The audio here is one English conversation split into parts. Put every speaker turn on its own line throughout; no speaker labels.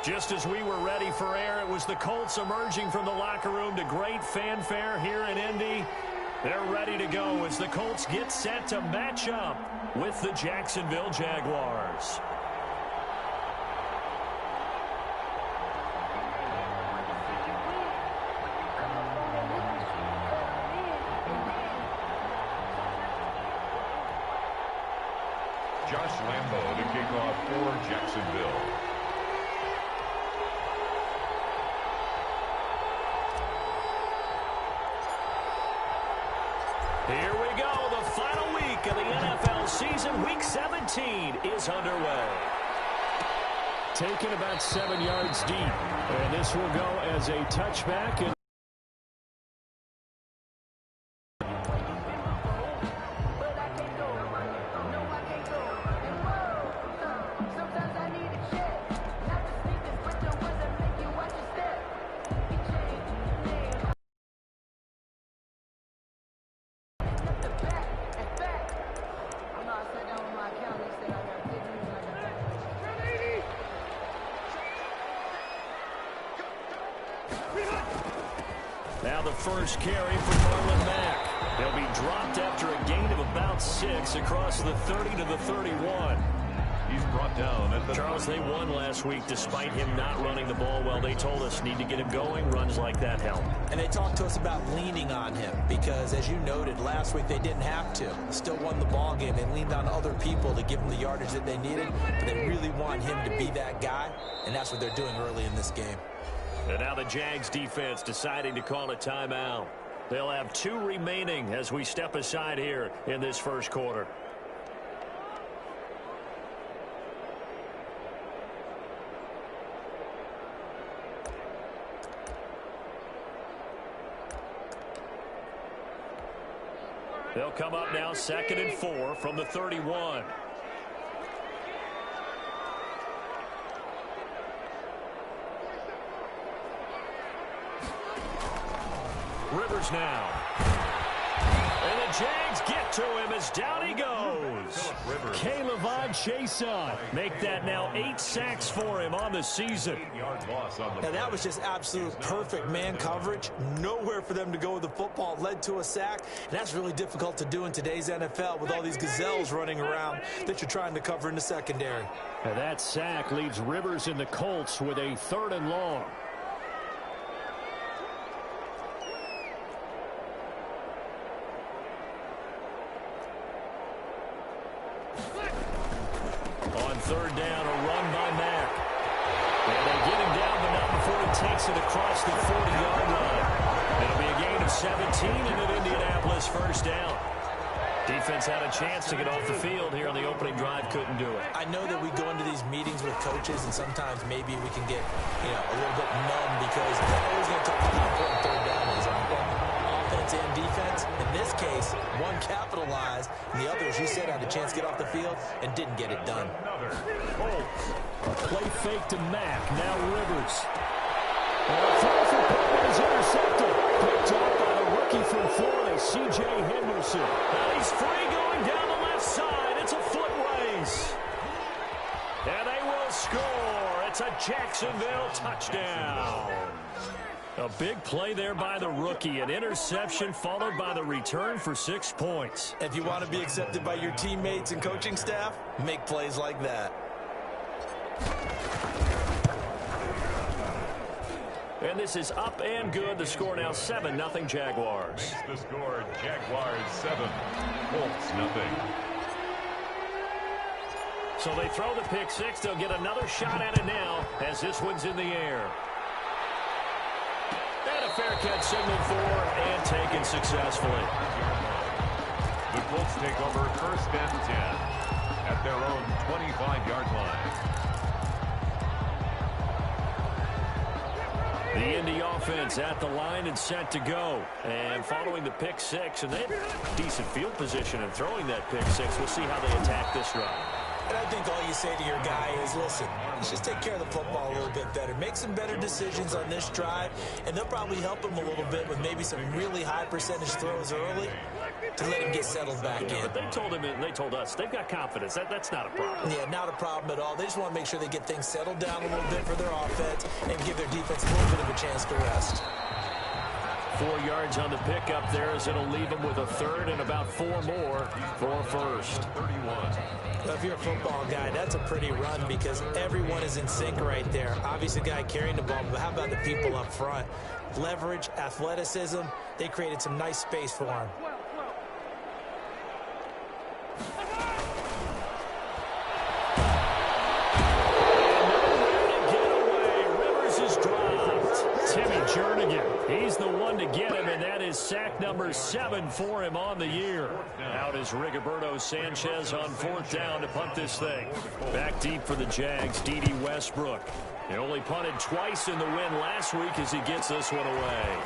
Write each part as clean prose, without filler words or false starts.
Just as we were ready for air, it was the Colts emerging from the locker room to great fanfare here in Indy. They're ready to go as the Colts get set to match up with the Jacksonville Jaguars.
Josh Lambo to kick off for Jacksonville.
Here we go. The final week of the NFL season. Week 17 is underway. Taken about 7 yards deep. And this will go as a touchback. And now the first carry for Marlon Mack. He'll be dropped after a gain of about 6 across the 30 to the 31.
He's brought down at the
Charles, they won last week despite him not running the ball well. They told us need to get him going. Runs like that help.
And they talked to us about leaning on him because, as you noted, last week they didn't have to. Still won the ball game. They leaned on other people to give them the yardage that they needed, but they really want him to be that guy, and that's what they're doing early in this game.
And now the Jags defense deciding to call a timeout. They'll have 2 remaining as we step aside here in this first quarter. They'll come up now 2nd and 4 from the 31. Rivers now. And the Jags get to him as down he goes. K'Lavon Chaisson. Make that now 8 sacks for him on the season.
Now that was just absolute perfect man coverage. Nowhere for them to go with the football. Led to a sack. And that's really difficult to do in today's NFL with all these gazelles running around that you're trying to cover in the secondary.
And that sack leaves Rivers and the Colts with a 3rd and long. On 3rd down, a run by Mack. And they get him down, but not before he takes it across the 40-yard line. It'll be a gain of 17 and an Indianapolis first down. Defense had a chance to get off the field here on the opening drive, couldn't do it.
I know that we go into these meetings with coaches, and sometimes maybe we can get, a little bit numb because they're always going to talk about how important 3rd down is on offense and defense. In this case, one capitalized, and the other, as you said, had a chance to get off the field and didn't get it done.
Play fake to Mack. Now Rivers. And a throw for Pittman is intercepted. Picked up by the rookie from Florida, C.J. Henderson. And he's free going down the left side. It's a foot race. And they will score. It's a Jacksonville touchdown. A big play there by the rookie. An interception followed by the return for 6 points.
If you want to be accepted by your teammates and coaching staff, make plays like that.
And this is up and good. The score now 7-0 Jaguars.
The score, Jaguars 7, Colts nothing.
So they throw the pick 6. They'll get another shot at it now as this one's in the air. And a fair catch signaled for and taken successfully.
The Colts take over 1st and 10 at their own 25-yard line.
The Indy offense at the line and set to go. And following the pick 6, and they have decent field position in throwing that pick 6. We'll see how they attack this drive.
And I think all you say to your guy is, listen, let's just take care of the football a little bit better. Make some better decisions on this drive, and they'll probably help him a little bit with maybe some really high percentage throws early. to let him get settled back in.
But they told us they've got confidence. That's not a problem.
Yeah, not a problem at all. They just want to make sure they get things settled down a little bit for their offense and give their defense a little bit of a chance to rest.
4 yards on the pickup there as it'll leave them with a third and about 4 more for first.
31.
Well, if you're a football guy, that's a pretty run because everyone is in sync right there. Obviously, the guy carrying the ball, but how about the people up front? Leverage, athleticism, they created some nice space for him.
He's the one to get him, and that is sack number 7 for him on the year. Out is Rigoberto Sanchez on 4th down to punt this thing. Back deep for the Jags, D.D. Westbrook. He only punted twice in the win last week as he gets this one away.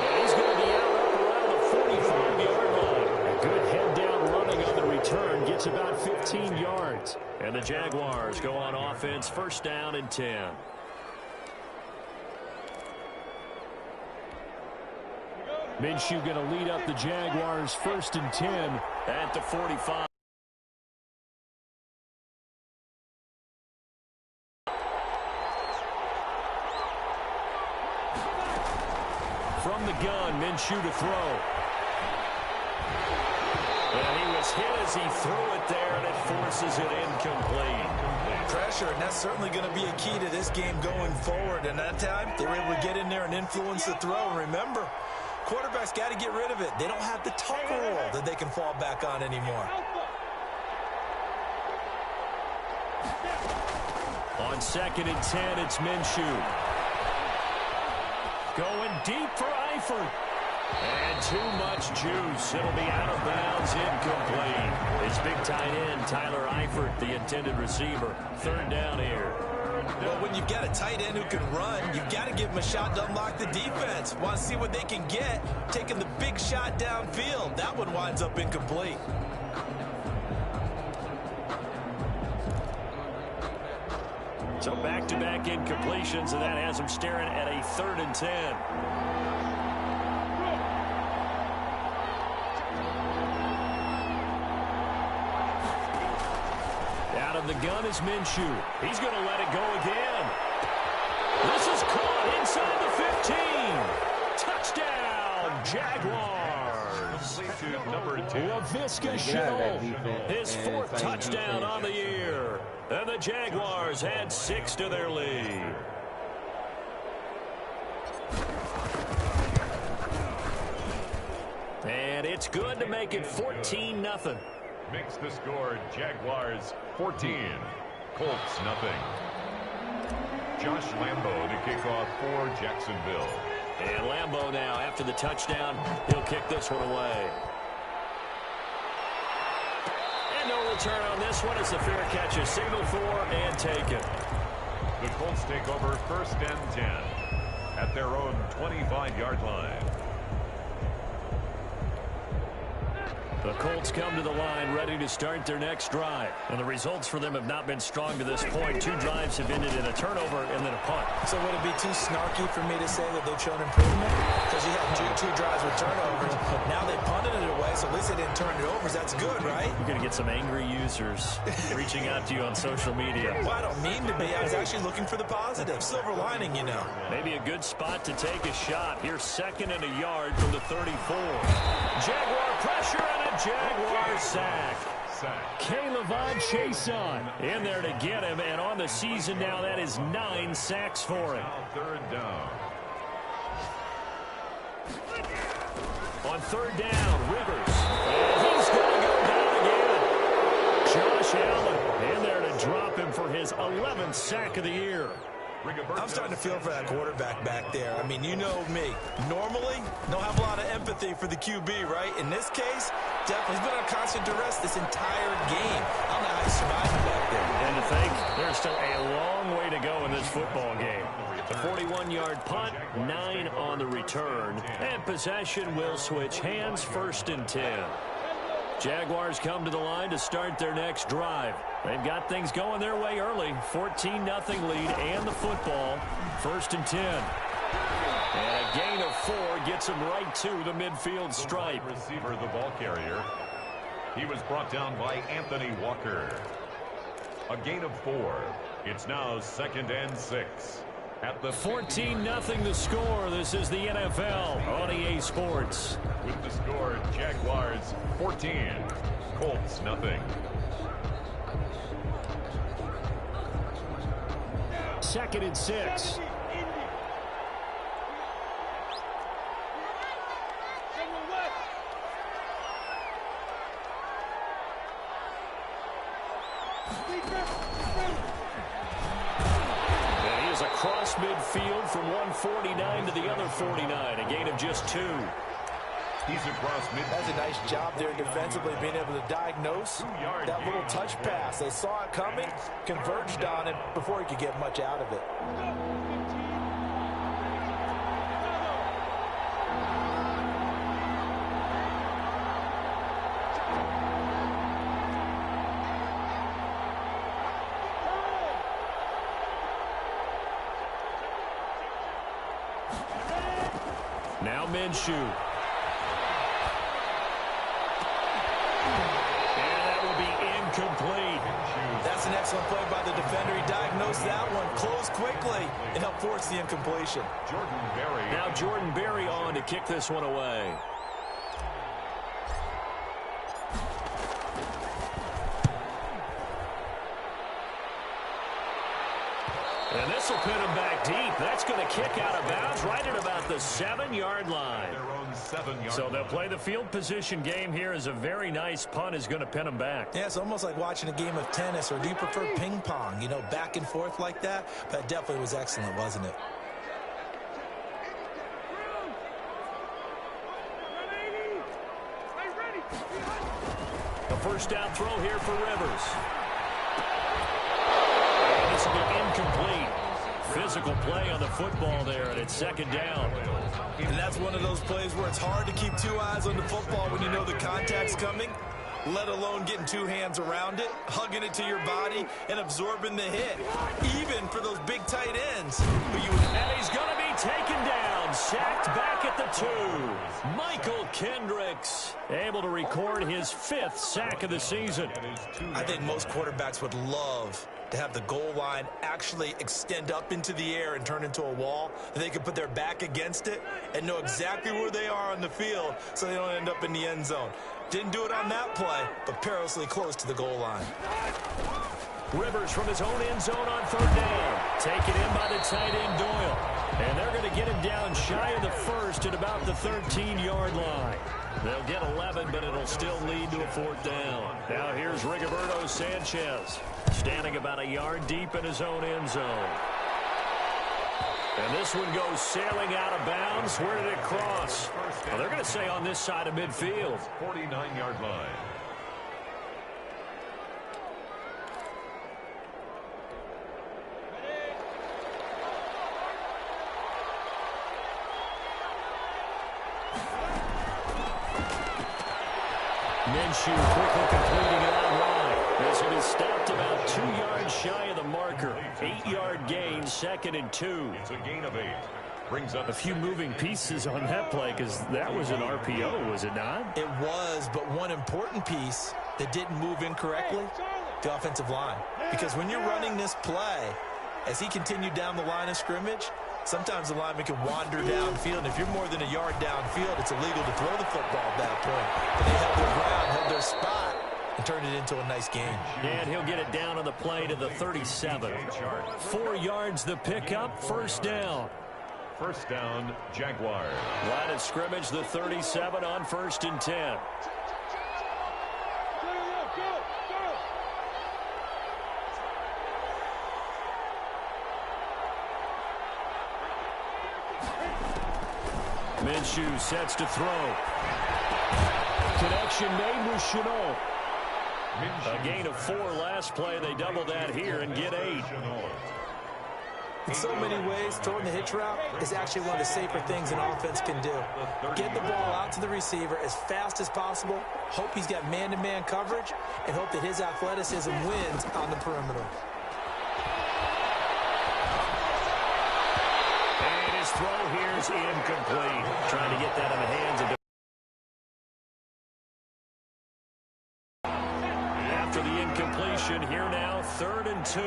And he's going to be out up around the 45-yard line. A good head-down running on the return gets about 15 yards. And the Jaguars go on offense, 1st down and 10. Minshew going to lead up the Jaguars 1st and 10 at the 45. From the gun, Minshew to throw. And he was hit as he threw it there, and it forces it incomplete.
Pressure, and that's certainly going to be a key to this game going forward. And that time, they were able to get in there and influence the throw. And remember, quarterbacks got to get rid of it. They don't have the tucker roll that they can fall back on anymore.
On 2nd and 10, it's Minshew. Going deep for Eifert. And too much juice. It'll be out of bounds, incomplete. His big tight end, Tyler Eifert, the intended receiver. 3rd down here.
Well, when you've got a tight end who can run, you've got to give him a shot to unlock the defense. Want to see what they can get, taking the big shot downfield. That one winds up incomplete.
So back-to-back incompletions, and that has him staring at a 3rd and 10. Out of the gun is Minshew. He's going to let it go again. This is caught inside the 15. Touchdown, Jaguars.
Number 2.
LaVisca Chenault, his 4th touchdown on the year. And the Jaguars add 6 to their lead. And it's good to make it 14-0.
Makes the score Jaguars 14, Colts nothing. Josh Lambo to kick off for Jacksonville.
And Lambo now, after the touchdown, he'll kick this one away. And no return on this one. It's a fair catch, a signal for and taken.
The Colts take over 1st and 10 at their own 25-yard line.
The Colts come to the line ready to start their next drive. And the results for them have not been strong to this point. 2 drives have ended in a turnover and then a punt.
So would it be too snarky for me to say that they've shown improvement? Because you had two drives with turnovers. Now they punted it away, so at least they didn't turn it over. That's good, right?
You're going to get some angry users reaching out to you on social media.
Well, I don't mean to be. I was actually looking for the positive. Silver lining, you know.
Maybe a good spot to take a shot. Here's 2nd and a yard from the 34. Jaguar pressure and a Jaguar sack. K'Lavon Chaisson in there to get him, and on the season now, that is 9 sacks for him.
3rd down.
On 3rd down, Rivers. And he's going to go down again. Josh Allen in there to drop him for his 11th sack of the year.
I'm starting to feel for that quarterback back there. I mean, you know me. Normally, don't have a lot of empathy for the QB, right? In this case, definitely he's been on constant duress this entire game. I don't know how he's surviving back there.
And to think there's still a long way to go in this football game. The 41-yard punt, 9 on the return. And possession will switch hands, 1st and 10. Jaguars come to the line to start their next drive. They've got things going their way early. 14-0 lead and the football. 1st and 10. And a gain of 4 gets him right to the midfield stripe.
The receiver, the ball carrier. He was brought down by Anthony Walker. A gain of 4. It's now 2nd and 6. At the
14-0 the score. This is the NFL on EA Sports.
With the score, Jaguars 14, Colts nothing.
2nd and 6. And he is across midfield from 149 to the other 49. A gain of just 2.
He's across mid.
That's a nice job there defensively, being able to diagnose that little touch pass. They saw it coming, converged on it before he could get much out of it.
Now Minshew. Complete.
That's an excellent play by the defender. He diagnosed that one, closed quickly, and helped force the incompletion.
Jordan Berry.
Now Jordan Berry on to kick this one away. And this will pin him back deep. That's going to kick out of bounds right at about the 7-yard line. So they'll play the field position game here as a very nice punt is going to pin them back.
Yeah, it's almost like watching a game of tennis, or do you prefer ping pong? You know, back and forth like that? But it definitely was excellent, wasn't it?
The first down throw here for Rivers. And this will be incomplete. Physical play on the football there, and it's 2nd down.
And that's one of those plays where it's hard to keep 2 eyes on the football when you know the contact's coming, let alone getting 2 hands around it, hugging it to your body, and absorbing the hit, even for those big tight ends.
And he's going to be taken down, sacked back at the 2. Michael Kendricks able to record his 5th sack of the season.
I think most quarterbacks would love to have the goal line actually extend up into the air and turn into a wall, and they can put their back against it and know exactly where they are on the field so they don't end up in the end zone. Didn't do it on that play, but perilously close to the goal line.
Rivers from his own end zone on 3rd down. Taken in by the tight end Doyle. And they're going to get him down shy of the 1st at about the 13-yard line. They'll get 11, but it'll still lead to a 4th down. Now here's Rigoberto Sanchez, standing about a yard deep in his own end zone. And this one goes sailing out of bounds. Where did it cross? Well, they're going to say on this side of midfield.
49-yard line.
Minshew quickly completing it online. This one is stopped about 2 yards shy of the marker. 8-yard gain, 2nd and 2.
It's a gain of 8. Brings up
a few moving pieces on that play because that was an RPO, was it not?
It was, but one important piece that didn't move incorrectly, the offensive line. Because when you're running this play, as he continued down the line of scrimmage, sometimes the lineman can wander downfield, and if you're more than a yard downfield, it's illegal to throw the football at that point. But they held their ground, held their spot, and turned it into a nice game.
And he'll get it down on the play to the 37. 4 yards the pickup, 1st down.
1st down, Jaguars.
Line of scrimmage, the 37 on 1st and 10. Minshew sets to throw. Connection made with Chenault. A gain of 4 last play. They double that here and get 8.
In so many ways, throwing the hitch route is actually one of the safer things an offense can do. Get the ball out to the receiver as fast as possible, hope he's got man-to-man coverage, and hope that his athleticism wins on the perimeter.
And his throw here's incomplete. Trying to get that in the hands of after the incompletion. Here now, 3rd and 2.
2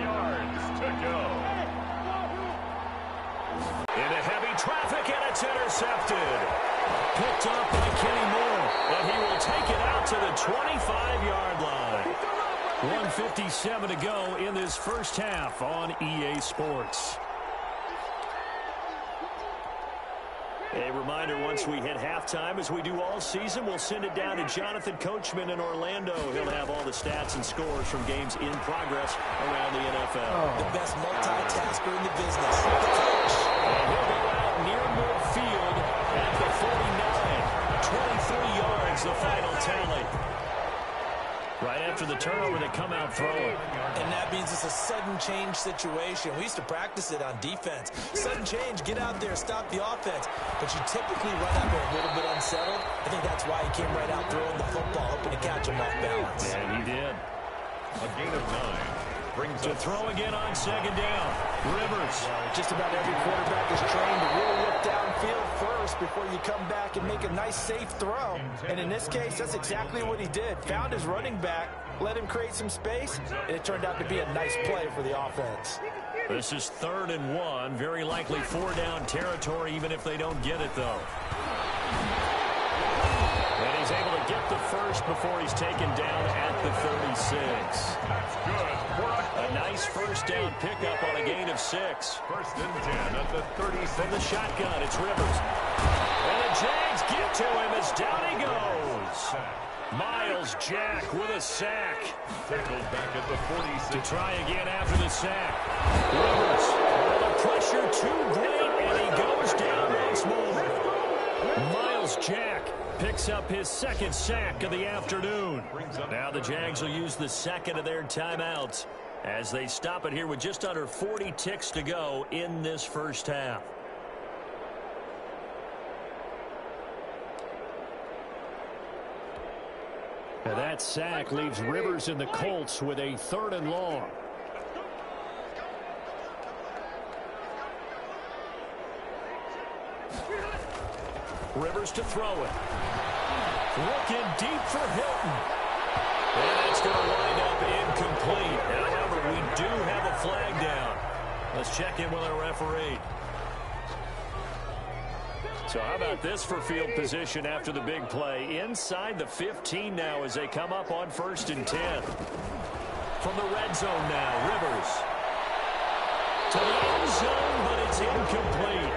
yards to go.
Into heavy traffic, and it's intercepted. Picked off by Kenny Moore, and he will take it out to the 25-yard line. 1:57 to go in this first half on EA Sports. A reminder, once we hit halftime, as we do all season, we'll send it down to Jonathan Coachman in Orlando. He'll have all the stats and scores from games in progress around the NFL.
The best multitasker in the business, the coach.
And he'll go out near midfield at the 49. 23 yards, the final tally. Right after the turnover, they come out throwing.
And that means it's a sudden change situation. We used to practice it on defense. Sudden change, get out there, stop the offense. But you typically run out there a little bit unsettled. I think that's why he came right out throwing the football, hoping to catch him off balance.
And he did.
A gain of 9 brings
To throw again on 2nd down. Rivers.
Just about every quarterback is trained to really look downfield first before you come back and make a nice, safe throw. And in this case, that's exactly what he did. Found his running back, let him create some space, and it turned out to be a nice play for the offense.
This is 3rd and 1. Very likely 4-down territory, even if they don't get it, though. And he's able to get the first before he's taken down at the 36.
That's good.
A nice first down pickup on a gain of 6.
1st and 10 at the 36.
From the shotgun, it's Rivers. And the Jags get to him as down he goes. Miles Jack with a sack.
Tackled back at the 46.
To try again after the sack. Rivers, the pressure too great, and he goes down once more. Miles Jack picks up his 2nd sack of the afternoon. Now the Jags will use the 2nd of their timeouts as they stop it here with just under 40 ticks to go in this first half. Now that sack leaves Rivers and the Colts with a 3rd and long. Rivers to throw it. Looking deep for Hilton. And it's going to wind up incomplete. However, we do have a flag down. Let's check in with our referee. So how about this for field position after the big play? Inside the 15 now as they come up on 1st and 10. From the red zone now, Rivers. To the end zone, but it's incomplete.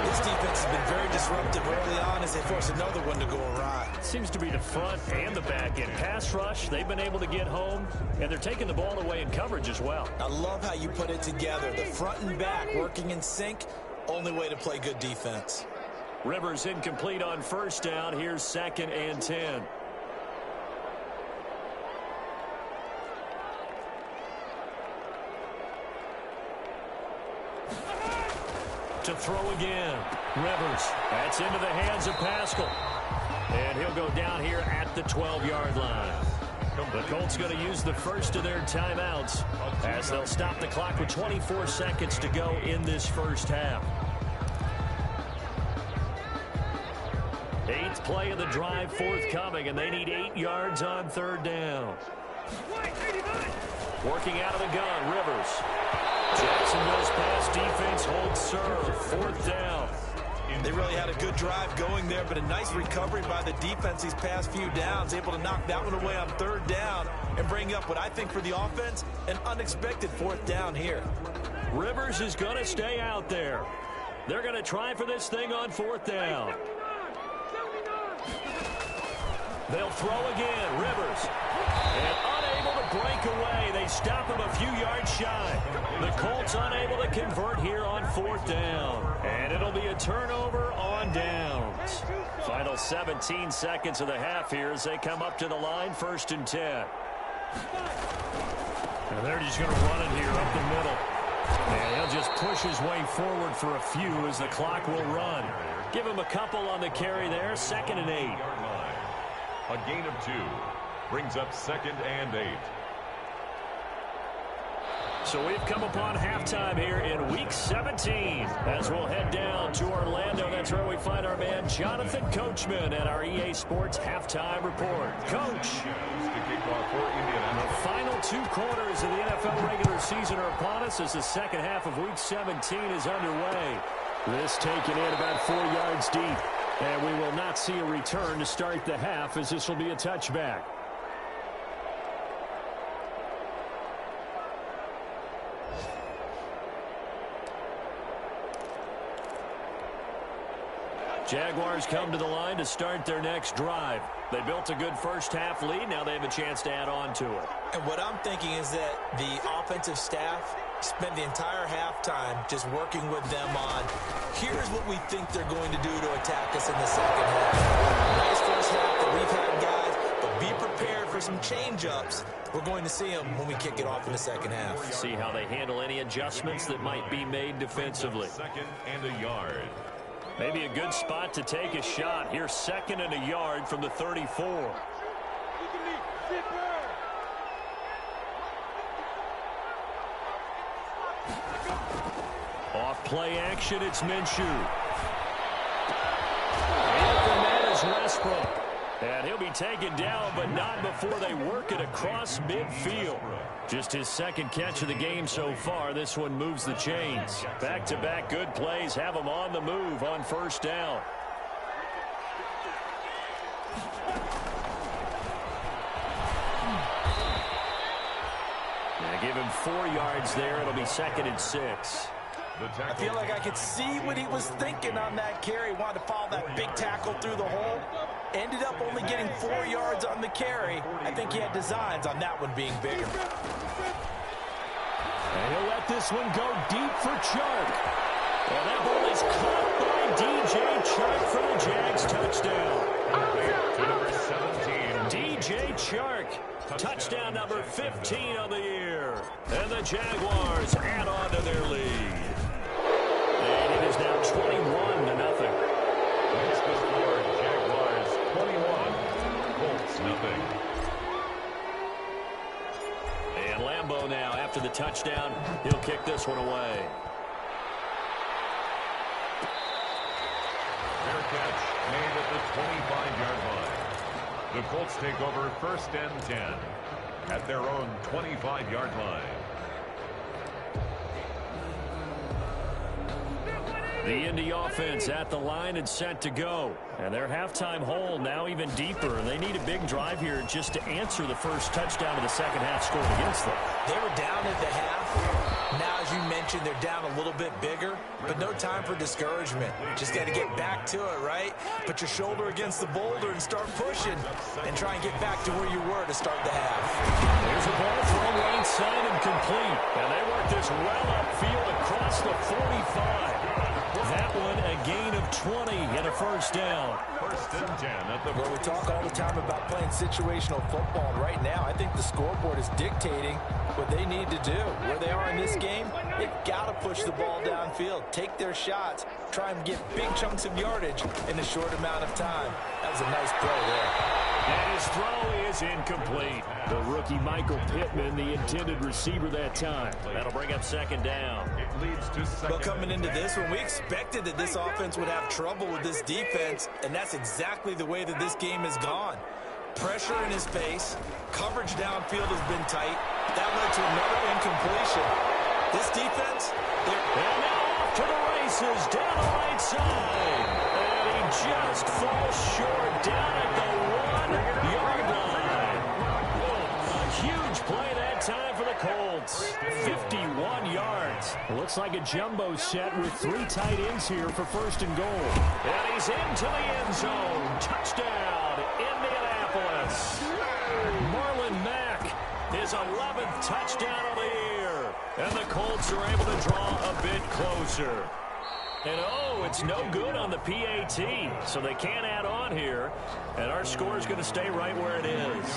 This defense has been very disruptive early on as they force another one to go awry.
Seems to be the front and the back end. Pass rush, they've been able to get home, and they're taking the ball away in coverage as well.
I love how you put it together. The front and back working in sync, only way to play good defense.
Rivers incomplete on 1st down. Here's 2nd and 10. To throw again. Rivers. That's into the hands of Pascal. And he'll go down here at the 12-yard line. The Colts going to use the first of their timeouts as they'll stop the clock with 24 seconds to go in this first half. 8th play of the drive forthcoming, and they need 8 yards on 3rd down. Working out of the gun, Rivers. Jacksonville's pass defense holds serve. 4th down.
They really had a good drive going there, but a nice recovery by the defense these past few downs, able to knock that one away on 3rd down and bring up what I think for the offense, an unexpected 4th down here.
Rivers is going to stay out there. They're going to try for this thing on 4th down. They'll throw again. Rivers. And unable to break away. They stop him a few yards shy. The Colts unable to convert here on 4th down. And it'll be a turnover on downs. Final 17 seconds of the half here as they come up to the line, 1st and 10. And they're just going to run it here up the middle. And he'll just push his way forward for a few as the clock will run. Give him a couple on the carry there. 2nd and 8.
A gain of 2 brings up 2nd and 8.
So we've come upon halftime here in Week 17. As we'll head down to Orlando, that's where we find our man Jonathan Coachman at our EA Sports Halftime Report. Coach, the final 2 quarters of the NFL regular season are upon us as the second half of Week 17 is underway. This taken in about 4 yards deep. And we will not see a return to start the half as this will be a touchback. Jaguars come to the line to start their next drive. They built a good first-half lead. Now they have a chance to add on to it.
And what I'm thinking is that the offensive staff spent the entire halftime just working with them on, here's what we think they're going to do to attack us in the second half. Nice first half that we've had, guys, but be prepared for some change-ups. We're going to see them when we kick it off in the second half.
See how they handle any adjustments that might be made defensively.
Second and a yard.
Maybe a good spot to take a shot. Here's second and a yard from the 34. Off play action, it's Minshew. And the man is Westbrook. And he'll be taken down, but not before they work it across midfield. Just his second catch of the game so far. This one moves the chains. Back-to-back good plays have him on the move on first down. Now give him 4 yards there. It'll be second and 6.
I feel like I could see what he was thinking on that carry. Wanted to follow that big tackle through the hole. Ended up only getting 4 yards on the carry. I think he had designs on that one being bigger.
And he'll let this one go deep for Chark. And that ball is caught by DJ Chark for the Jags touchdown. DJ Chark, touchdown number 15 on the year. And the Jaguars add on to their lead. And it is now 21-0.
It's the score, Jaguars 21, Colts nothing.
And Lambeau now, after the touchdown, he'll kick this one away.
Fair catch made at the 25-yard line. The Colts take over first and 10 at their own 25-yard line.
The Indy offense at the line and set to go. And their halftime hole now even deeper. And they need a big drive here just to answer the first touchdown of the second half scored against them.
They were down at the half. Now, as you mentioned, they're down a little bit bigger, but no time for discouragement. Just got to get back to it, right? Put your shoulder against the boulder and start pushing and try and get back to where you were to start the half.
There's a ball thrown right side and complete. And they work this well upfield across the 45. That one a gain of 20 and a first down.
First and 10 at the...
Well, we talk all the time about playing situational football. And right now, I think the scoreboard is dictating what they need to do. Where they are in this game, they've got to push the ball downfield, take their shots, try and get big chunks of yardage in a short amount of time. That was a nice play there.
And his throw is incomplete. The rookie Michael Pittman, the intended receiver that time. That'll bring up second down.
It leads to second.
Well, coming into this one, we expected that this offense would have trouble with this defense, and that's exactly the way that this game has gone. Pressure in his face. Coverage downfield has been tight. That led to another incompletion. This defense, they're...
And now off to the races, down the right side. And he just falls short down at the 1-yard line. A huge play that time for the Colts. 51 yards. Looks like a jumbo set with 3 tight ends here for first and goal. And he's into the end zone. Touchdown, Indianapolis. Marlon Mack, his 11th touchdown of the year. And the Colts are able to draw a bit closer. And, oh, it's no good on the PAT, so they can't add on here. And our score is going to stay right where it is.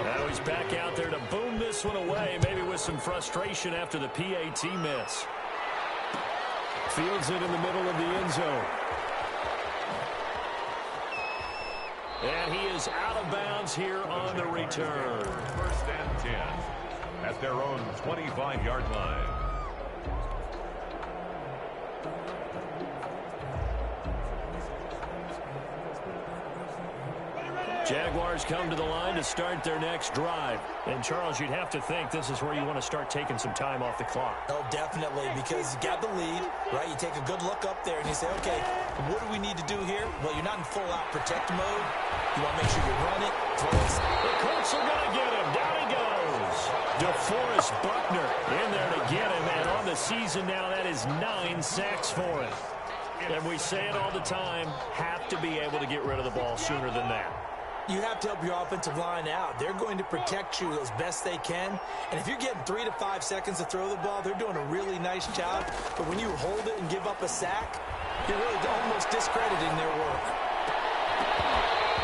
Now he's back out there to boom this one away, maybe with some frustration after the PAT miss. Fields it in the middle of the end zone. And he is out of bounds here on the return.
First and 10 at their own 25-yard line.
Jaguars come to the line to start their next drive. And, Charles, you'd have to think this is where you want to start taking some time off the clock.
Oh, definitely, because you got the lead, right? You take a good look up there and you say, okay, what do we need to do here? Well, you're not in full-out protect mode. You want to make sure you run it, throw it.
The Colts are going to get him. Down he goes. DeForest Buckner in there to get him. And on the season now, that is 9 sacks for him. And we say it all the time, have to be able to get rid of the ball sooner than that.
You have to help your offensive line out. They're going to protect you as best they can. And if you're getting 3 to 5 seconds to throw the ball, they're doing a really nice job. But when you hold it and give up a sack, you're really almost discrediting their work.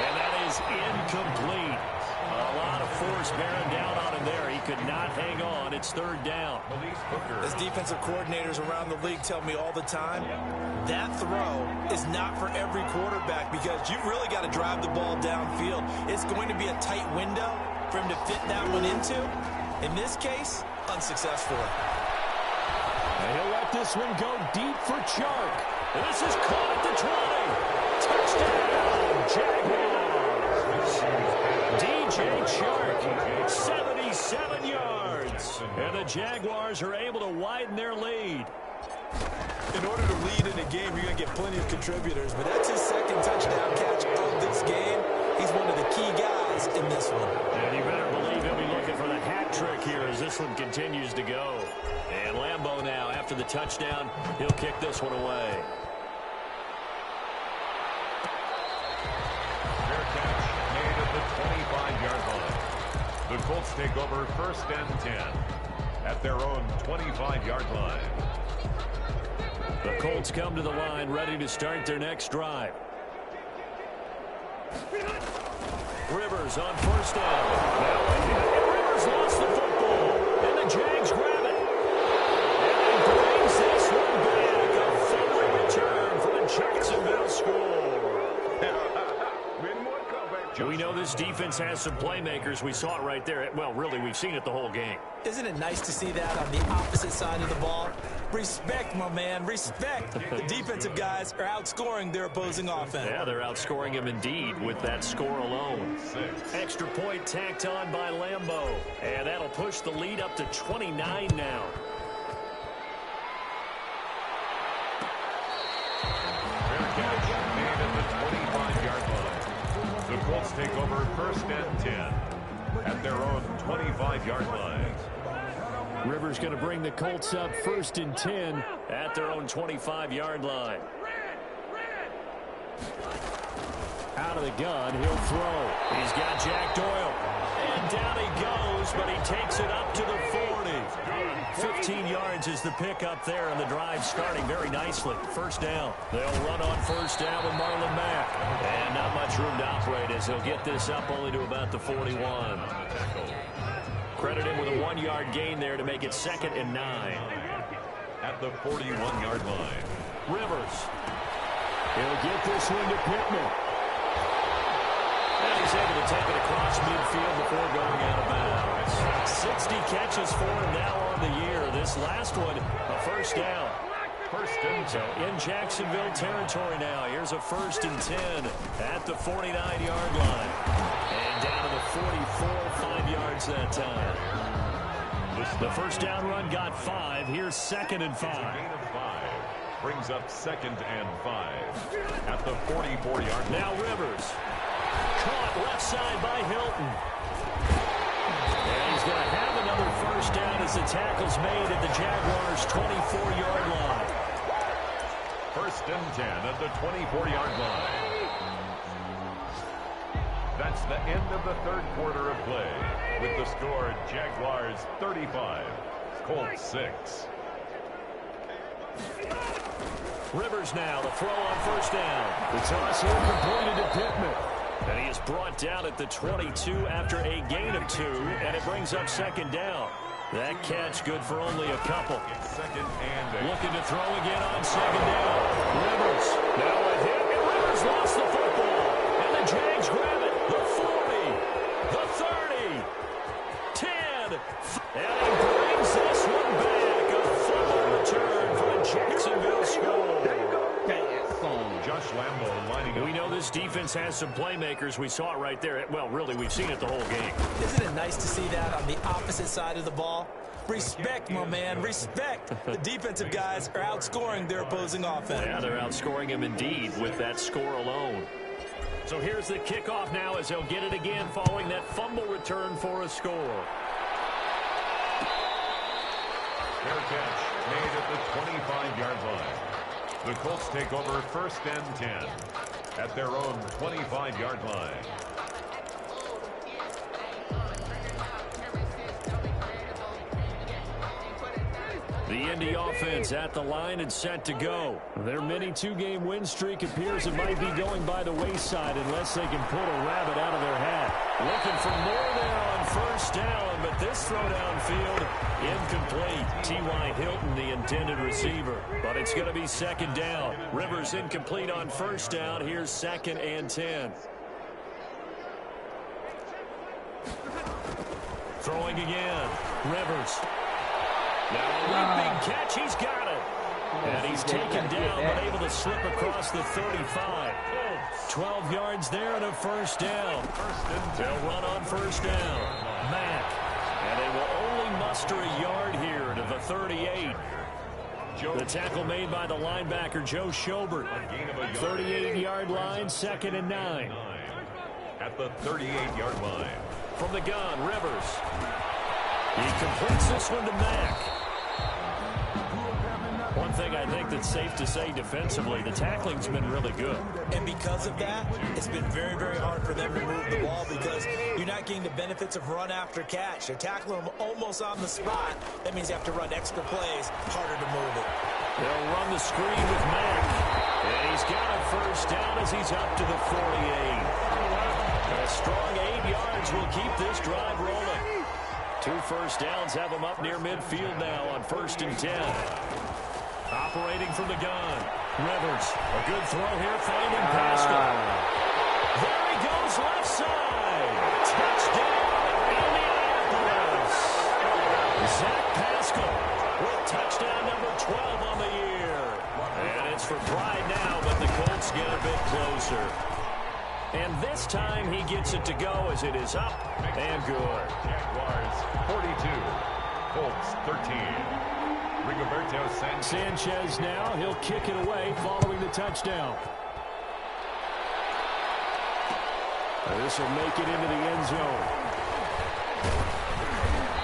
And that is incomplete. A lot of force bearing down on him there. He could not hang on. It's third down.
As defensive coordinators around the league tell me all the time, that throw is not for every quarterback because you've really got to drive the ball downfield. It's going to be a tight window for him to fit that one into. In this case, unsuccessful.
And he'll let this one go deep for Chark. This is caught at the 20. Touchdown, Jaguars. DJ Chark, 77 yards. And the Jaguars are able to widen their lead.
In order to lead in a game, you're going to get plenty of contributors, but that's his second touchdown catch of this game. He's one of the key guys in this one.
And you better believe he'll be looking for the hat trick here as this one continues to go. And Lambeau now, after the touchdown, he'll kick this one away.
Fair catch made at the 25-yard line. The Colts take over 1st and 10 at their own 25-yard line.
The Colts come to the line ready to start their next drive. Rivers on 1st down. Now and Rivers lost the football. And the Jags grab it. And he brings this one back. A fumbling return for the Jacksonville score. We know this defense has some playmakers. We saw it right there. Well, really, we've seen it the whole game.
Isn't it nice to see that on the opposite side of the ball? Respect, my man, respect. The defensive guys are outscoring their opposing offense.
Yeah, they're outscoring him indeed with that score alone. Extra point tacked on by Lambeau. And that'll push the lead up to 29 now.
Fair catch made at the 25-yard line. The Colts take over 1st and 10 at their own 25-yard line.
Rivers going to bring the Colts up 1st and 10 at their own 25-yard line. Out of the gun, he'll throw. He's got Jack Doyle. And down he goes, but he takes it up to the 40. 15 yards is the pickup there, and the drive starting very nicely. 1st down. They'll run on 1st down with Marlon Mack. And not much room to operate as he'll get this up only to about the 41. Credit him with a 1-yard gain there to make it 2nd and 9.
At the 41-yard line.
Rivers. He'll get this one to Pittman. And he's able to take it across midfield before going out of bounds. 60 catches for him now on the year. This last one, a 1st down. 1st and 10. So in Jacksonville territory now. Here's a 1st and 10 at the 49-yard line. And down to the 44, 5 yards that time. The 1st down run got 5. Here's 2nd and 5.
Gain of 5 brings up 2nd and 5 at the 44-yard line.
Now Rivers. Caught left side by Hilton. And he's going to have another 1st down as the tackle's made at the Jaguars' 24-yard line.
1st and 10 at the 24-yard line. That's the end of the 3rd quarter of play. With the score, Jaguars 35, Colts 6.
Rivers now, the throw on 1st down. The toss here completed to Pittman. And he is brought down at the 22 after a gain of 2, and it brings up 2nd down. That catch good for only a couple.
2nd and 8.
Looking to throw again on 2nd down. Rivers now with him, and Rivers lost the football. And the Jags grab it. The 40, the 30, 10, and this defense has some playmakers. We saw it right there. Well, really, we've seen it the whole game.
Isn't it nice to see that on the opposite side of the ball? Respect, my man, respect. The defensive guys are outscoring their opposing offense.
Yeah, they're outscoring them indeed with that score alone. So here's the kickoff now as they'll get it again following that fumble return for a score.
Fair catch made at the 25-yard line. The Colts take over 1st and 10 at their own 25-yard line.
The Indy offense at the line and set to go. Their mini two-game win streak appears it might be going by the wayside unless they can pull a rabbit out of their hat. Looking for more there on 1st down, but this throw downfield incomplete. T.Y. Hilton, the intended receiver. But it's going to be 2nd down. Rivers incomplete on 1st down. Here's 2nd and 10. Throwing again. Rivers. Now a leaping catch, he's got it. And he's taken down, but able to slip across the 35. 12 yards there and a 1st down. They'll run on 1st down. Mack. And they will only muster a yard here to the 38. The tackle made by the linebacker, Joe Schobert. 38-yard line, 2nd and 9.
At the 38-yard line.
From the gun, Rivers. He completes this one to Mack. One thing I think that's safe to say defensively, the tackling's been really good.
And because of that, it's been very, very hard for them to move the ball because you're not getting the benefits of run after catch. They're tackling them almost on the spot. That means you have to run extra plays, harder to move it.
They'll run the screen with Mack. And he's got a 1st down as he's up to the 48. A strong 8 yards will keep this drive rolling. 2 1st downs have them up near midfield now on 1st and 10. Operating from the gun. Rivers. A good throw here, finding Pascal. There he goes, left side. Touchdown, Indianapolis. Zach Pascal with touchdown number 12 on the year. And it's for pride now, but the Colts get a bit closer. And this time he gets it to go as it is up and good.
Jaguars 42, Colts 13. Rigoberto
Sanchez now, he'll kick it away following the touchdown. This will make it into the end zone.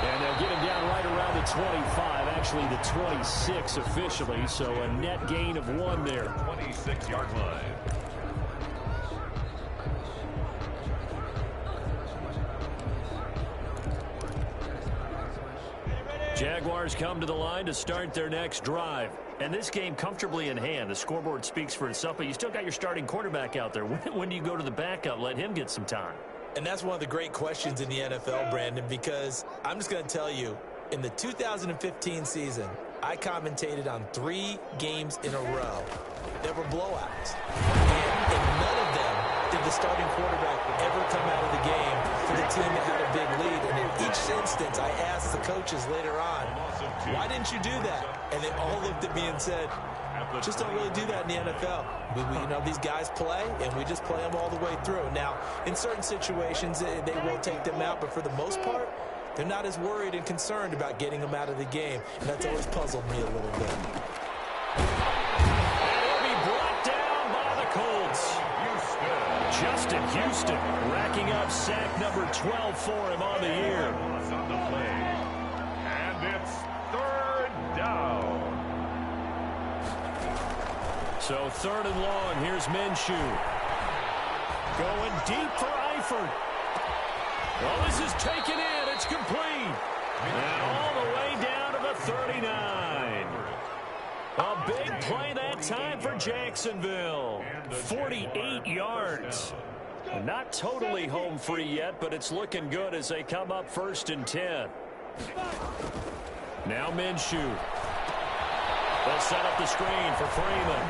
And they'll get him down right around the 25, actually the 26 officially, so a net gain of 1 there.
26-yard line.
Jaguars come to the line to start their next drive. And this game comfortably in hand. The scoreboard speaks for itself, but you still got your starting quarterback out there. When do you go to the backup? Let him get some time.
And that's one of the great questions in the NFL, Brandon, because I'm just going to tell you, in the 2015 season, I commentated on 3 games in a row that were blowouts. And in none of them did the starting quarterback ever come out of the game for the team that had a big lead. And in each instance, I asked the coaches later on, why didn't you do that? And they all looked at me and said, just don't really do that in the NFL. You know, these guys play, and we just play them all the way through. Now, in certain situations, they will take them out, but for the most part, they're not as worried and concerned about getting them out of the game. And that's always puzzled me a little bit.
And he'll be brought down by the Colts. Justin Houston racking up sack number 12 for him on the year.
And it's 3rd down.
So 3rd and long, here's Minshew. Going deep for Eifert. Well, this is taken in. It's complete. And all the way down to the 39. A big play that time for Jacksonville. 48 yards. Not totally home free yet, but it's looking good as they come up 1st and 10. Now Minshew. They'll set up the screen for Freeman.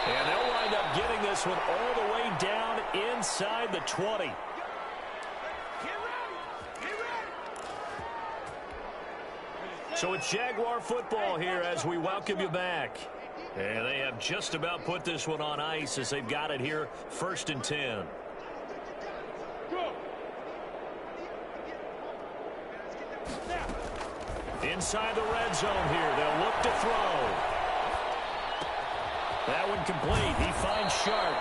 And they'll wind up getting this one all the way down inside the 20. So it's Jaguar football here as we welcome you back. And they have just about put this one on ice as they've got it here, 1st and 10. Inside the red zone here. They'll look to throw. That one complete. He finds Sharp.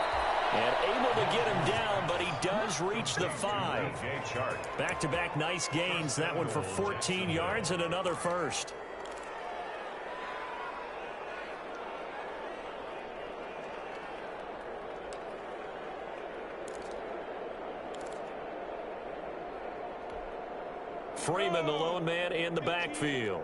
And able to get him down, but he does reach the 5. Back-to-back nice gains. That one for 14 yards and another first. Freeman, the lone man in the backfield.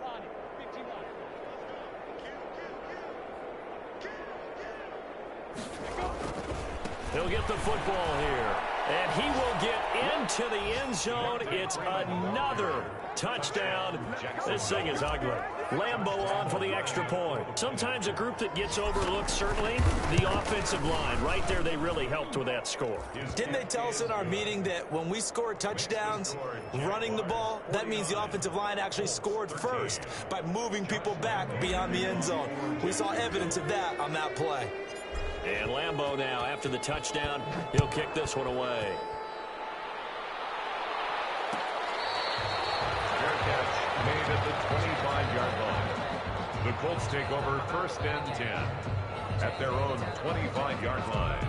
He'll get the football here. And he will get into the end zone. It's another touchdown. This thing is ugly. Lambeau on for the extra point. Sometimes a group that gets overlooked, certainly, the offensive line. Right there, they really helped with that score.
Didn't they tell us in our meeting that when we score touchdowns running the ball, that means the offensive line actually scored first by moving people back beyond the end zone? We saw evidence of that on that play.
And Lambeau now, after the touchdown, he'll kick this one away.
Fair catch made at the 25-yard line. The Colts take over 1st and 10 at their own 25-yard line.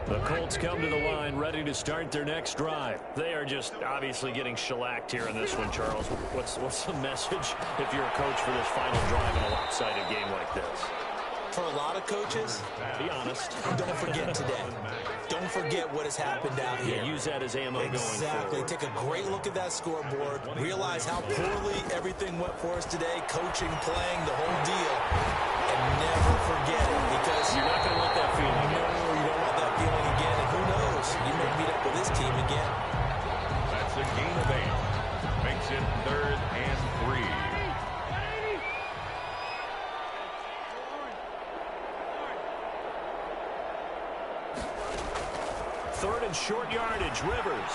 The Colts come to the line ready to start their next drive. They are just obviously getting shellacked here in this one, Charles. What's the message if you're a coach for this final drive in a lopsided game like this?
For a lot of coaches,
be honest.
Don't forget today. Don't forget what has happened out here.
Yeah, use that as ammo going forward.
Exactly. Take a great look at that scoreboard. Realize how poorly everything went for us today. Coaching, playing, the whole deal. And never forget it, because
you're not going to want that feeling again.
No, you don't want that feeling again. And who knows? You may meet up with this team again.
That's a gain of 8. Makes it 3rd and 3.
Third and short yardage, Rivers.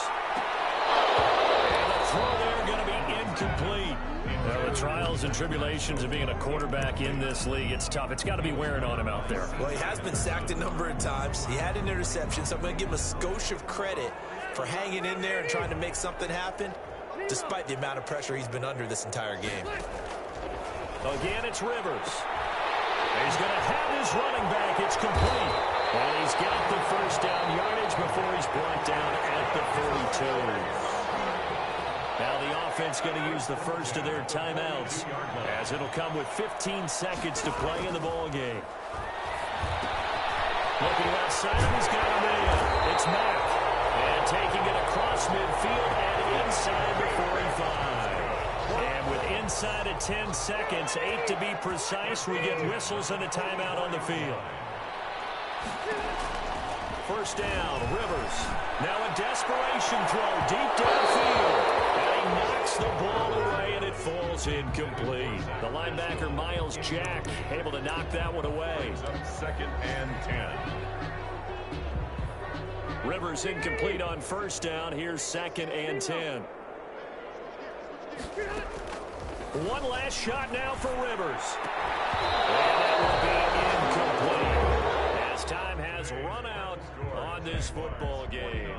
And the throw there going to be incomplete. Well, the trials and tribulations of being a quarterback in this league, it's tough. It's got to be wearing on him out there.
Well, he has been sacked a number of times. He had an interception, so I'm going to give him a skosh of credit for hanging in there and trying to make something happen, despite the amount of pressure he's been under this entire game.
Again, it's Rivers. He's going to have his running back. It's complete. And he's got the first down yardage before he's brought down at the 42. Now the offense going to use the first of their timeouts, as it'll come with 15 seconds to play in the ball game. Looking outside, he's got a man. It's Mack. And taking it across midfield and inside the 45. And with inside of 10 seconds, 8 to be precise, we get whistles and a timeout on the field. First down, Rivers. Now a desperation throw deep downfield. And he knocks the ball away, and it falls incomplete. The linebacker, Miles Jack, able to knock that one away.
2nd and 10.
Rivers incomplete on first down. Here's 2nd and 10. One last shot now for Rivers. And that will be incomplete, as time has run out on this football game.